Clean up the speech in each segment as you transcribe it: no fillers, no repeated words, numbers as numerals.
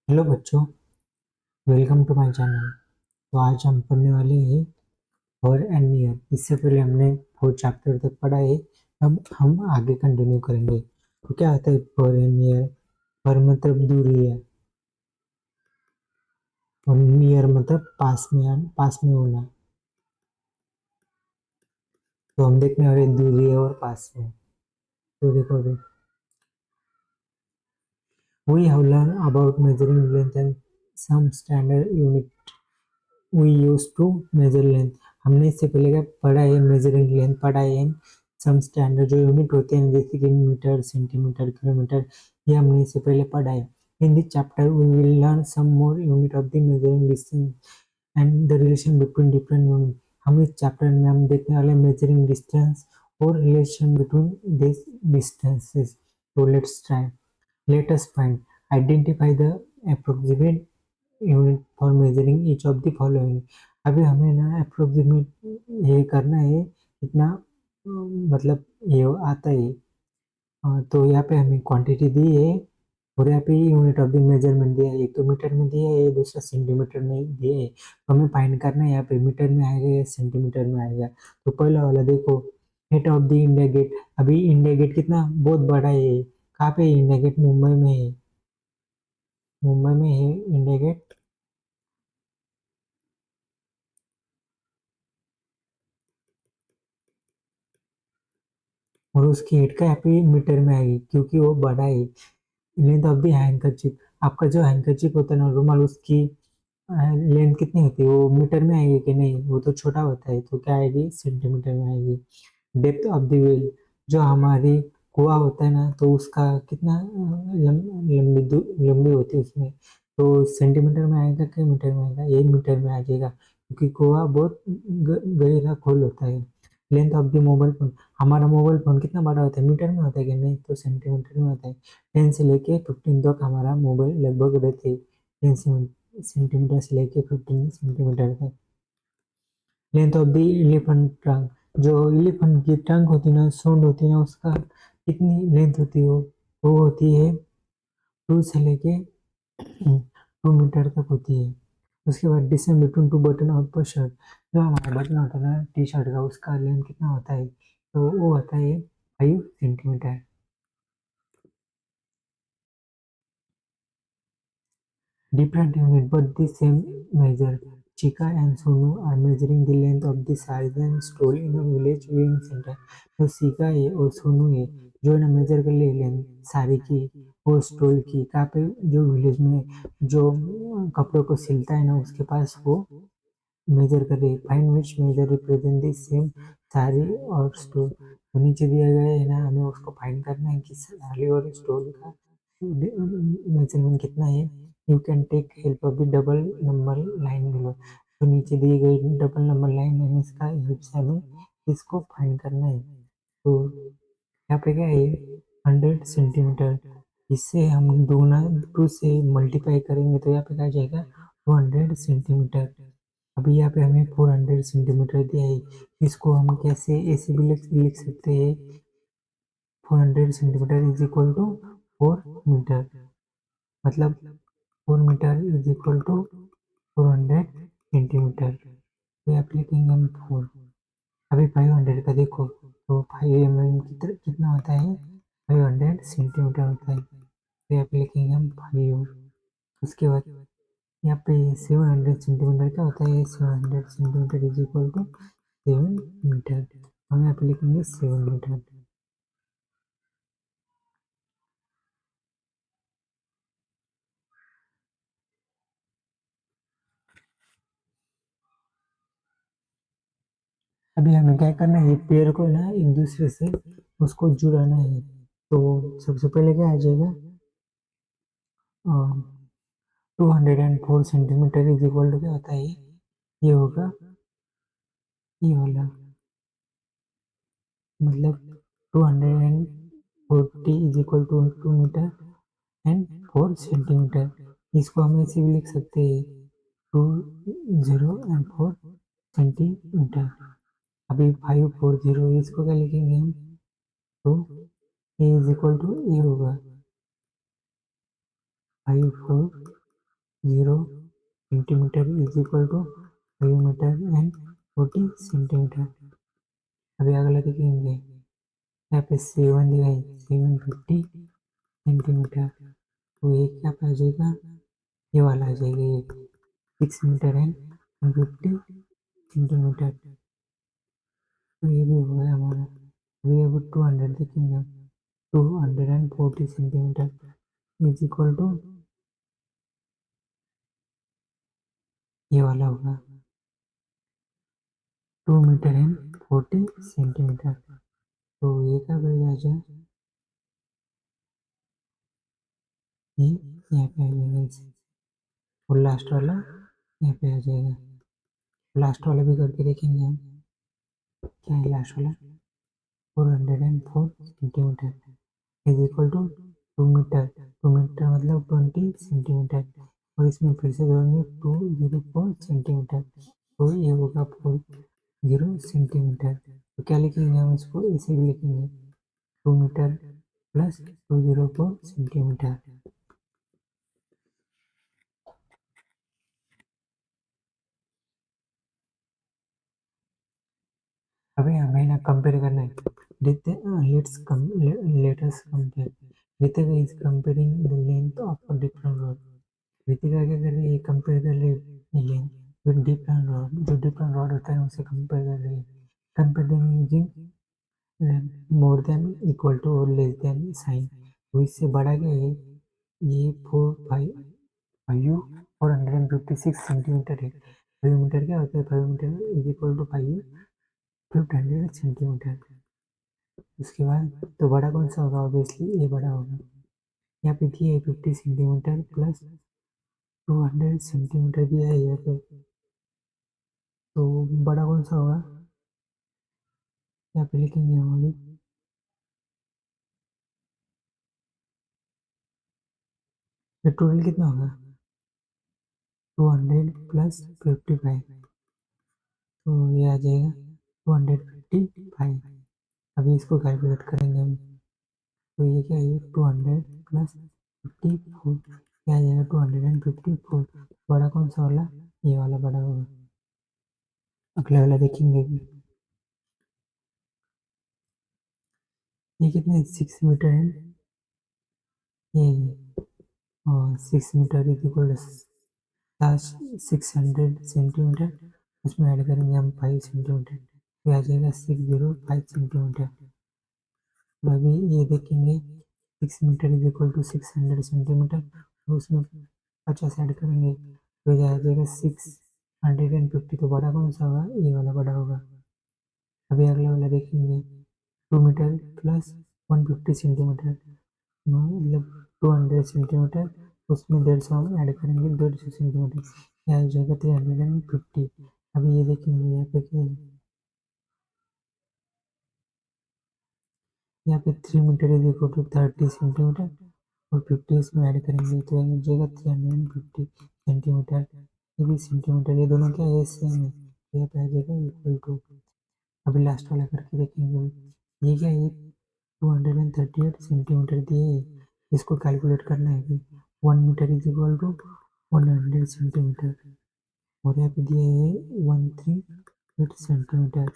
Hello बच्चों, welcome to my channel. तो आज हम पढ़ने वाले हैं फॉर एंड नियर। इससे पहले हमने 4 चैप्टर तक पढ़ा है। अब हम आगे कंटिन्यू करेंगे। तो क्या आता है फॉर एंड नियर? फॉर मतलब दूरी है और नियर मतलब पास में होना। तो हम देखने वाले दूरी है और पास में। तो देखो अभी, we have learn about measuring length and some standard unit we use to measure length. हमने इससे पहले क्या पढ़ा है? मेजरिंग लेंथ पढ़ा है। सम स्टैंडर्ड जो यूनिट होते हैं जैसे कि मीटर, सेंटीमीटर, किलोमीटर, ये हमने इससे पहले पढ़ा है। In this chapter we will learn some more unit of the measuring distance and the relation between different unit. हम इस चैप्टर में हम देखने वाले मेजरिंग डिस्टेंस और रिलेशन बिटवीन दिस डिस्टेंसेस। तो let's try. Let us find, identify the approximate unit for measuring each of the following. अभी हमें ना अप्रोक्सीमेट ये करना है कितना, मतलब ये आता है। तो यहाँ पे हमें क्वांटिटी दी है और यहाँ पे यूनिट ऑफ द मेजरमेंट दिया है। एक तो मीटर में दिया है, दूसरा सेंटीमीटर में दिया है। तो हमें फाइंड करना है यहाँ पे मीटर में आएगा या सेंटीमीटर में आएगा। तो पहला वाला देखो, head of the India Gate. अभी इंडिया गेट कितना बहुत बड़ा है। कहाँ पे है इंडिया गेट? मुंबई में है। मुंबई में है इंडिया गेट। और उसकी हेड का यहाँ पे मीटर में आएगी क्योंकि वो बड़ा है। Length of the handkerchief. आपका जो हैंकरचिप होता है ना, रुमाल, उसकी लेंथ कितनी होती है? वो मीटर में आएगी कि नहीं? वो तो छोटा होता है, तो क्या आएगी? सेंटीमीटर में आएगी। Depth of the well. जो हमारी कुआ होता है ना, तो उसका कितना लंबी होती है उसमें। तो सेंटीमीटर में आएगा कि मीटर में आएगा? ये मीटर में आ जाएगा क्योंकि कुआ बहुत गहरा खोल होता है। Length of the mobile phone. हमारा मोबाइल फोन कितना बड़ा होता है? मीटर में होता है कि नहीं? तो सेंटीमीटर में होता है। 10 से लेके 15 तक हमारा मोबाइल लगभग रहते हैं। 10 सेंटीमीटर से लेके 15 सेंटीमीटर तक। Length of the elephant trunk. जो एलिफेंट की ट्रंक होती है ना, सूंड होती है ना, उसका कितनी लेंथ होती है? वो होती है 2 से लेके 2 मीटर तक होती है। उसके बाद डिस्टेंस बिटवीन टू बटन और पर शर्ट। जो हमारा बटन होता है ना टी शर्ट का, उसका लेंथ कितना होता है? तो वो होता है 5 centimetre. Different unit but the same measure. Chika and Sonu are measuring the length of the Sarjan stole in a village viewing center. तो सीका है और सोनू है जो है ना मेजर कर ले लेंथ साड़ी की और स्टोल की। कहाँ पे? जो विलेज में जो कपड़ों को सिलता है ना, उसके पास वो मेजर कर रही है। Find which measure represent the same sari और स्टोल। तो नीचे दिया गया है ना, हमें उसको फाइंड करना है कि साड़ी और स्टोल का मेजरमेंट कितना है। You can take help of the double number line below. तो नीचे दी गई डबल नंबर लाइन है, इसका हेल्प से हमें इसको फाइंड करना है। तो यहाँ पे क्या है? 100 सेंटीमीटर। इससे हम दूना 2 से मल्टीप्लाई करेंगे तो यहाँ पे क्या आ जाएगा? 200 सेंटीमीटर। अभी यहाँ पे हमें 400 सेंटीमीटर दिया है। इसको हम कैसे ऐसे भी लिख सकते हैं? 400 centimetre is equal to 4 metre. मतलब 4 metre is equal to 400 centimetre. तो आप लिखेंगे हम 4। अभी 500 का देखो, तो 5 mm कितना होता है? 500 सेंटीमीटर होता है। तो आप लिखेंगे हम 5। उसके बाद यहाँ पे 700 सेंटीमीटर क्या होता है? 700 centimetre is equal to 7 metre. हम यहाँ पे लिखेंगे 7 मीटर। अभी हमें क्या करना है? ये पेड़ को ना एक दूसरे से उसको जुड़ाना है। तो सबसे पहले क्या आ जाएगा? 204 इज इक्वल टू क्या होता है? ये होगा ये वाला, मतलब 240 is equal to 2 metre and 4 centimetre. इसको हम ऐसे भी लिख सकते हैं, 20 और 4 सेंटीमीटर। अभी 540, इसको क्या लिखेंगे हम? तो A is equal to A होगा 54। 0 centimetre is equal to 5 metre and 40 centimetre. अभी अगला देखेंगे, यहाँ पे 7 दिया है, 750 सेंटीमीटर। तो ये क्या आ जाएगा, ये वाला आ जाएगा, ये 6 मीटर एंड 150 सेंटीमीटर। तो ये भी हो गया हमारा। अभी अब 200 देखेंगे, 240 सेंटीमीटर इज इक्वल टू ये वाला होगा 2 मीटर एंड 40 सेंटीमीटर। तो ये क्या बन जाएगा, ये यहाँ पे आ जाएगा इसे। और लास्ट वाला यहाँ पे आ जाएगा। लास्ट वाला भी करके देखेंगे हम, क्या है लास्ट वाला, 404 centimetre is equal to 2 metre. 2 metre मतलब 20 सेंटीमीटर। और इसमें फिर से जोड़ेंगे 204 सेंटीमीटर, तो ये होगा 40 सेंटीमीटर। तो क्या लिखेंगे हम इसको, इसे भी लिखेंगे 2 मीटर प्लस 204 सेंटीमीटर। अभी हमें ना कंपेयर करना है। देखते let's compare. Ritika is comparing the length of different road. Ritika क्या कर रही है, कंपेयर कर रही है लेंथ विद डिफरेंट रोड। जो डिफरेंट रोड होता है उसे कंपेयर कर रही है। Compare them using more than equal to और लेस देन साइन। तो इससे बड़ा क्या है, ये 456 सेंटीमीटर है। 5 मीटर क्या होता है, 5 metre is equal to 500 centimetre. उसके बाद तो बड़ा कौन सा होगा, ऑब्वियसली ये बड़ा होगा। यहाँ पे दिया है 50 सेंटीमीटर प्लस 200 सेंटीमीटर दिया है यहाँ पे। तो बड़ा कौन सा होगा, यहाँ पे लिखेंगे हम अभी। तो टोटल कितना होगा, 200 प्लस 55। तो ये आ जाएगा 255। अभी इसको कैलकुलेट करेंगे हम। तो ये क्या है, 200 प्लस 54, क्या आ जाएगा 254। बड़ा कौन सा वाला, ये वाला बड़ा होगा। अगला वाला देखेंगे, ये कितने 6 मीटर है, ये 6 metre is equal to 600 centimetre. उसमें ऐड करेंगे हम 5 सेंटीमीटर, तो आ जाएगा 605 सेंटीमीटर। तो अभी ये देखेंगे 6 metre is equal to 600 centimetre, तो उसमें 50 ऐड करेंगे तो ये आ जाएगा 650। तो बड़ा कौन सा होगा, ये वाला बड़ा होगा। अभी अगला वाला देखेंगे, 2 मीटर प्लस 150 सेंटीमीटर, मतलब 200 सेंटीमीटर। उसमें 150 हम ऐड करेंगे, 150 सेंटीमीटर, क्या आ जाएगा 350। अभी ये देखेंगे यहाँ पे क्या है, यहाँ पे 3 metre is equal to 30 centimetre, और 50 इसमें ऐड करेंगे तो हो जाएगा 350 सेंटीमीटर। ये भी सेंटीमीटर, ये दोनों क्या है, सेम है, तो यहाँ पे आ जाएगा इक्वल टू। अभी लास्ट वाला करके देखेंगे, ये क्या है, 238 सेंटीमीटर दिए है। इसको कैलकुलेट करना है कि 1 metre is equal to 100 centimetre, और यहाँ पे दिए है 138 सेंटीमीटर।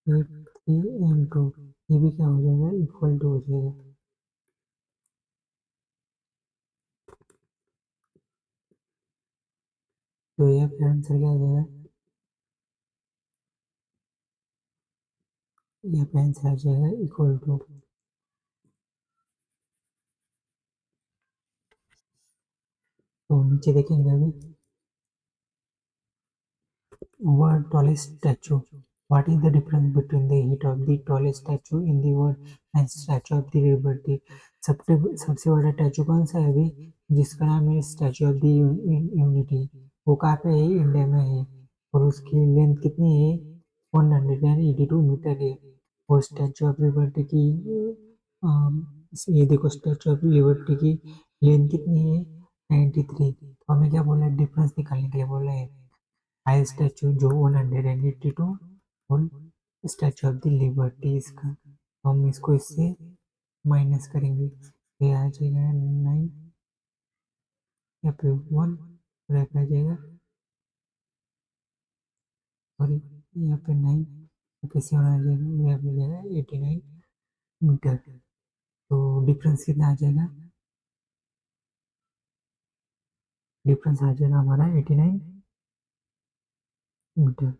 8 3 and 2, ये भी क्या हो जाएगा, इक्वल टू हो जाएगा। तो यहाँ पे आंसर क्या आ जाएगा, यहाँ पे आंसर आ जाएगा इक्वल टू। तो नीचे देखेंगे अभी, world tallest statue. What is the difference between the height of the tallest statue in the world and statue of the liberty? सबसे सबसे बड़ा स्टैचू कौन सा है अभी, जिसका नाम है स्टैचू ऑफ द यूनिटी। वो कहाँ पे है, इंडिया में है। और उसकी लेंथ कितनी है, 182 मीटर है। और स्टैचू ऑफ लिबर्टी की ये देखो, स्टैचू ऑफ लिबर्टी की लेंथ कितनी है, 93। तो हमें क्या बोला है, डिफरेंस निकालने के लिए बोला है। हाई स्टैचू जो 182, और स्टैचू ऑफ द लिबर्टी इसका, तो हम इसको इससे माइनस करेंगे, ये आ जाएगा 9 या फिर 1। और यहाँ पे आ जाएगा, सॉरी यहाँ पे 9, यहाँ पे 7 आ जाएगा, यहाँ पे आ जाएगा 89 मीटर। तो डिफरेंस कितना आ जाएगा, डिफरेंस आ जाएगा हमारा 89 मीटर।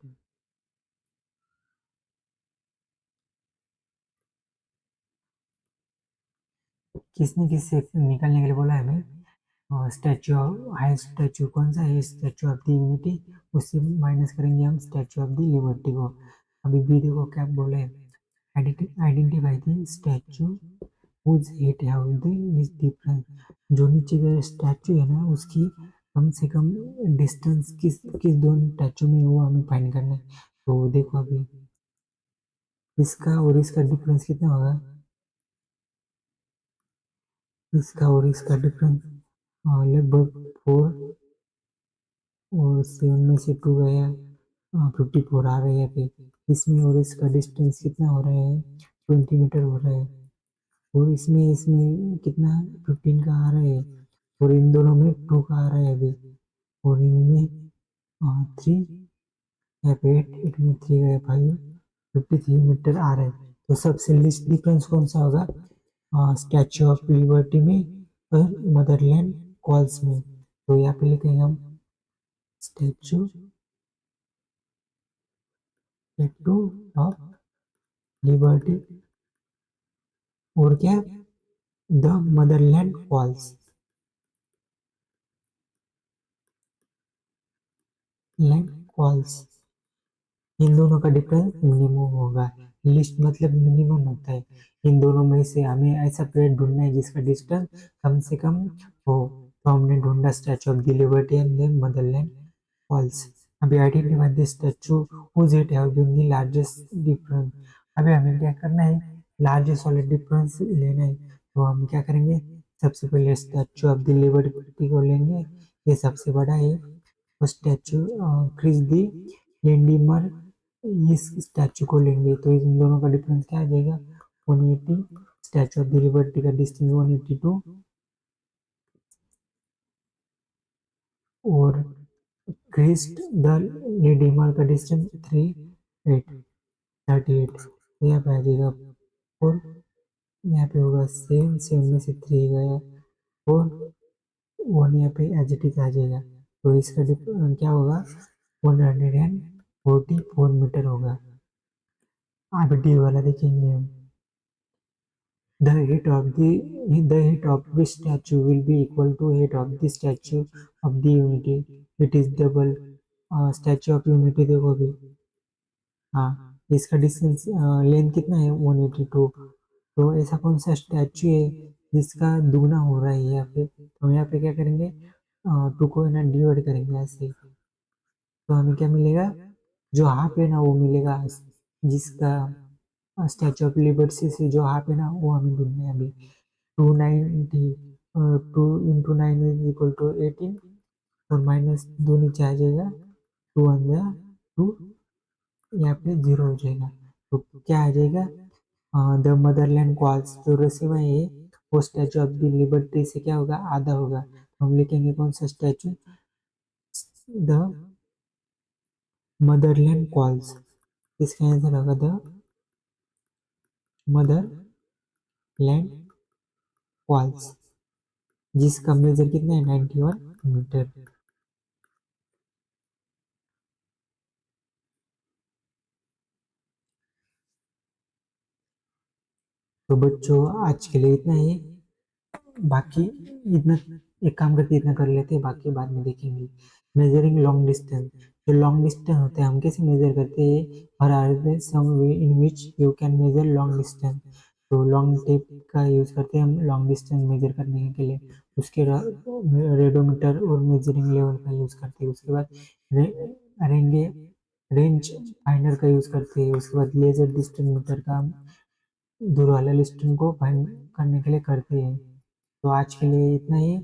किसने किससे निकालने के लिए बोला है हमें, स्टैचू ऑफ हाई स्टैचू कौन सा है, स्टैचू ऑफ द यूनिटी, उससे माइनस करेंगे हम स्टैचू ऑफ द लिबर्टी को। अभी बी देखो क्या बोले, identify the statue whose height have the difference. जो नीचे का स्टैचू है ना उसकी कम से कम डिस्टेंस किस किस दोनों स्टैचू में है, वो हमें फाइंड करना है। तो देखो अभी इसका और इसका डिफरेंस कितना होगा, इसका और इसका डिफरेंस लगभग 4, और 7 में से 2 गया, 54 आ रहा है यहाँ पे। इसमें और इसका डिस्टेंस कितना हो रहा है, 20 मीटर हो रहा है। और इसमें इसमें कितना 15 का आ रहा है, और इन दोनों में 2 का आ रहा है अभी। और इनमें 3, यहाँ पे 8 में 3 गया 5, 53 मीटर आ रहा है। तो सबसे लिस्ट डिफरेंस कौन सा होगा, स्टैचू ऑफ लिबर्टी में और मदरलैंड कॉल्स में। तो यहाँ पे लिखेंगे हम स्टैचू स्टैचू ऑफ लिबर्टी और क्या, the motherland calls, land calls. इन दोनों का डिफरेंस मिनिमम होगा। लिस्ट मतलब मिनिमम होता है, इन दोनों में से हमें ऐसा प्लेट ढूंढना है जिसका डिस्टेंस कम से कम हो। तो हमने ढूंढा statue of the liberty and then motherland falls. अभी identify the statue whose it have been the largest difference. अभी हमें क्या करना है, लार्जेस्ट वाले डिफरेंस लेना है। तो हम क्या करेंगे, सबसे पहले स्टैचू ऑफ द लिबर्टी को लेंगे, ये सबसे बड़ा है। स्टैचू क्रिस दी लेंडिमर, इस स्टैचू को लेंगे। तो इन दोनों का डिफरेंस क्या आ जाएगा, 180। स्टैचू ऑफ द लिबर्टी का डिस्टेंस 182, और क्रिस्ट द लेंडिमर का डिस्टेंस 38। तो यहाँ पे आ जाएगा 4, यहाँ पे होगा 7, 7 में से 3 गया 4, 1 यहाँ पे एज इट इज आ जाएगा। तो इसका क्या होगा, 144 मीटर होगा। अब डी वाला देखेंगे हम, the height of the statue will be equal to height of the statue of the unity, it is double statue of unity। देखो अभी, हाँ इसका डिस्टेंस लेंथ कितना है 182। तो ऐसा कौन सा स्टैचू है जिसका दुगना हो रहा है यहाँ पे, तो यहाँ पे क्या करेंगे, 2 को है ना डिवाइड करेंगे ऐसे। तो हमें क्या मिलेगा, जो हाफ है ना वो मिलेगा, जिसका स्टैचू ऑफ लिबर्टी से जो हाफ है ना वो हमें ढूंढना है अभी। 290, 2 × 9 इज इक्वल टू 18, और माइनस 2 नीचे आ जाएगा, 2 यहाँ पे 0 हो जाएगा। तो क्या आ जाएगा, द मदरलैंड कॉल्स, जो रसीवा है वो स्टैचू ऑफ द लिबर्टी से क्या होगा, आधा होगा। तो हम लिखेंगे कौन सा स्टैचू, द मदरलैंड कॉल्स। इसका आंसर होगा द मदरलैंड कॉल्स, जिसका मेजर कितना है 91 मीटर। तो बच्चों आज के लिए इतना ही, बाकी इतना एक काम करके इतना कर लेते हैं, बाकी बाद में देखेंगे। मेजरिंग लॉन्ग डिस्टेंस, जो लॉन्ग डिस्टेंस होते हैं हम कैसे मेजर करते हैं, और are the some way in which you can measure long distance. तो लॉन्ग टेप का यूज करते हैं हम लॉन्ग डिस्टेंस मेजर करने के लिए। उसके रेडोमीटर और मेजरिंग लेवल का यूज करते हैं। उसके बाद रेंगे रेंज फाइंडर का यूज करते हैं। उसके बाद लेजर डिस्टेंस मीटर का दूर वाले डिस्टेंस को फाइंड करने के लिए करते हैं। तो आज के लिए इतना ही,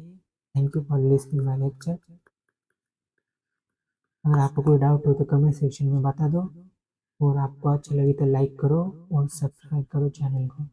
thank you for listening my lecture. अगर आपको कोई डाउट हो तो कमेंट सेक्शन में बता दो, और आपको अच्छा लगे तो लाइक करो और सब्सक्राइब करो चैनल को।